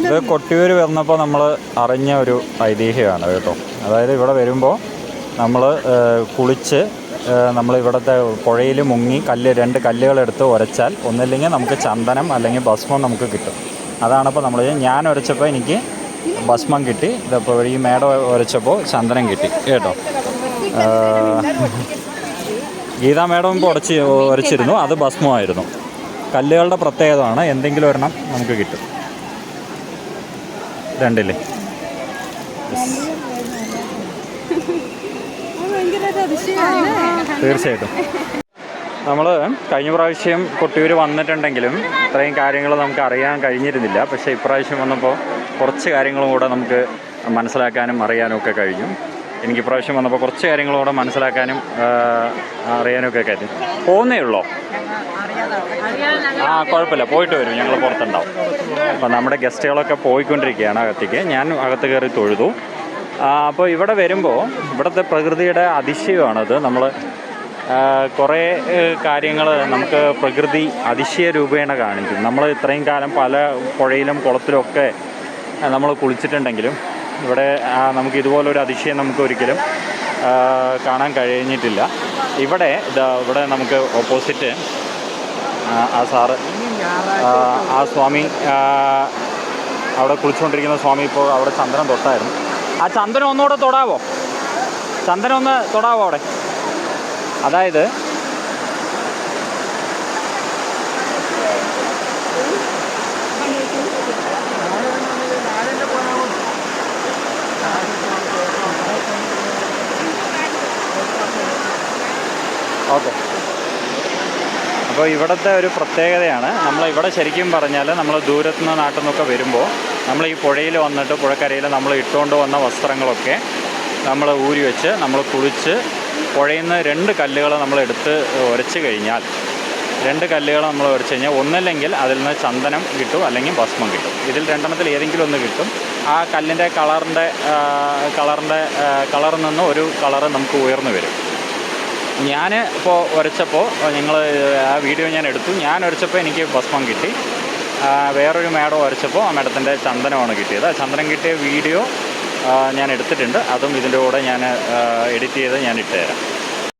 ഇത് കൊട്ടിയൂർ വന്നപ്പോൾ നമ്മൾ അറിഞ്ഞ ഒരു ഐതിഹ്യമാണ് കേട്ടോ. അതായത് ഇവിടെ വരുമ്പോൾ നമ്മൾ കുളിച്ച് നമ്മൾ ഇവിടുത്തെ പുഴയിൽ മുങ്ങി രണ്ട് കല്ലുകളെടുത്ത് ഉരച്ചാൽ ഒന്നില്ലെങ്കിൽ നമുക്ക് ചന്ദനം അല്ലെങ്കിൽ ഭസ്മം നമുക്ക് കിട്ടും. അതാണിപ്പോൾ നമ്മൾ ഞാൻ ഉരച്ചപ്പോൾ എനിക്ക് ഭസ്മം കിട്ടി. ഇതിപ്പോൾ ഈ മേട ഉരച്ചപ്പോൾ ചന്ദനം കിട്ടി കേട്ടോ. ഗീതാ മേടം ഇപ്പോൾ ഉരച്ചിരുന്നു, അത് ഭസ്മമായിരുന്നു. കല്ലുകളുടെ പ്രത്യേകതയാണ്, എന്തെങ്കിലും ഒരെണ്ണം നമുക്ക് കിട്ടും. രണ്ടില്ലേ? തീർച്ചയായിട്ടും. നമ്മൾ കഴിഞ്ഞ പ്രാവശ്യം കൊട്ടിയൂർ വന്നിട്ടുണ്ടെങ്കിലും ഇത്രയും കാര്യങ്ങൾ നമുക്ക് അറിയാൻ കഴിഞ്ഞിരുന്നില്ല. പക്ഷേ ഇപ്രാവശ്യം വന്നപ്പോൾ കുറച്ച് കാര്യങ്ങളും കൂടെ നമുക്ക് മനസ്സിലാക്കാനും അറിയാനും ഒക്കെ കഴിഞ്ഞു. എനിക്ക് ഇപ്രാവശ്യം വന്നപ്പോൾ കുറച്ച് കാര്യങ്ങളും കൂടെ മനസ്സിലാക്കാനും അറിയാനും ഒക്കെ കഴിഞ്ഞു. പോകുന്നേ ഉള്ളോ? കുഴപ്പമില്ല, പോയിട്ട് വരും, ഞങ്ങൾ പുറത്തുണ്ടാവും. അപ്പോൾ നമ്മുടെ ഗസ്റ്റുകളൊക്കെ പോയിക്കൊണ്ടിരിക്കുകയാണ് അകത്തേക്ക്. ഞാൻ അകത്ത് കയറി തൊഴുതു. അപ്പോൾ ഇവിടെ വരുമ്പോൾ ഇവിടുത്തെ പ്രകൃതിയുടെ അതിശയമാണത്. നമ്മൾ കുറേ കാര്യങ്ങൾ നമുക്ക് പ്രകൃതി അതിശയ രൂപേണ കാണിക്കും. നമ്മൾ ഇത്രയും കാലം പല പുഴയിലും കുളത്തിലുമൊക്കെ നമ്മൾ കുളിച്ചിട്ടുണ്ടെങ്കിലും ഇവിടെ നമുക്ക് ഇതുപോലൊരു അതിശയം നമുക്ക് ഒരിക്കലും കാണാൻ കഴിഞ്ഞിട്ടില്ല. ഇവിടെ നമുക്ക് ഓപ്പോസിറ്റ് ആ സാറ് ആ സ്വാമി അവിടെ കുളിച്ചുകൊണ്ടിരിക്കുന്ന സ്വാമി ഇപ്പോൾ അവിടെ ചന്ദനം തൊട്ടായിരുന്നു. ആ ചന്ദനം ഒന്നുകൂടെ തൊടാവോ? ചന്ദനം ഒന്ന് തൊടാവോ അവിടെ? അതായത് ഓക്കെ. അപ്പോൾ ഇവിടുത്തെ ഒരു പ്രത്യേകതയാണ്, നമ്മളിവിടെ ശരിക്കും പറഞ്ഞാൽ നമ്മൾ ദൂരത്തുനിന്ന് നാട്ടിൽ നിന്നൊക്കെ വരുമ്പോൾ നമ്മൾ ഈ പുഴയിൽ വന്നിട്ട് പുഴക്കരയിൽ നമ്മൾ ഇട്ടുകൊണ്ട് വന്ന വസ്ത്രങ്ങളൊക്കെ നമ്മൾ ഊരി വെച്ച് നമ്മൾ കുളിച്ച് പുഴയിൽ നിന്ന് 2 കല്ലുകൾ നമ്മൾ എടുത്ത് ഉരച്ച് കഴിഞ്ഞാൽ 2 കല്ലുകൾ നമ്മൾ ഉരച്ച് കഴിഞ്ഞാൽ ഒന്നല്ലെങ്കിൽ അതിൽ നിന്ന് ചന്ദനം കിട്ടും, അല്ലെങ്കിൽ ഭസ്മം കിട്ടും. ഇതിൽ രണ്ടെണ്ണത്തിൽ ഏതെങ്കിലും ഒന്ന് കിട്ടും. ആ കല്ലിൻ്റെ കളറിൽ നിന്ന് ഒരു കളറ് നമുക്ക് ഉയർന്നു വരും. ഞാൻ ഇപ്പോൾ ഉരച്ചപ്പോൾ ആ വീഡിയോ ഞാൻ എടുത്തു. ഞാൻ ഉരച്ചപ്പോൾ എനിക്ക് ഭസ്മം കിട്ടി. വേറൊരു മേടം ഉരച്ചപ്പോൾ ആ മേടത്തിൻ്റെ ചന്ദനമാണ് കിട്ടിയത്. ആ ചന്ദനം കിട്ടിയ വീഡിയോ ഞാൻ എടുത്തിട്ടുണ്ട്. അതും ഇതിൻ്റെ കൂടെ ഞാൻ എഡിറ്റ് ചെയ്ത് ഞാൻ ഇട്ടുതരാം.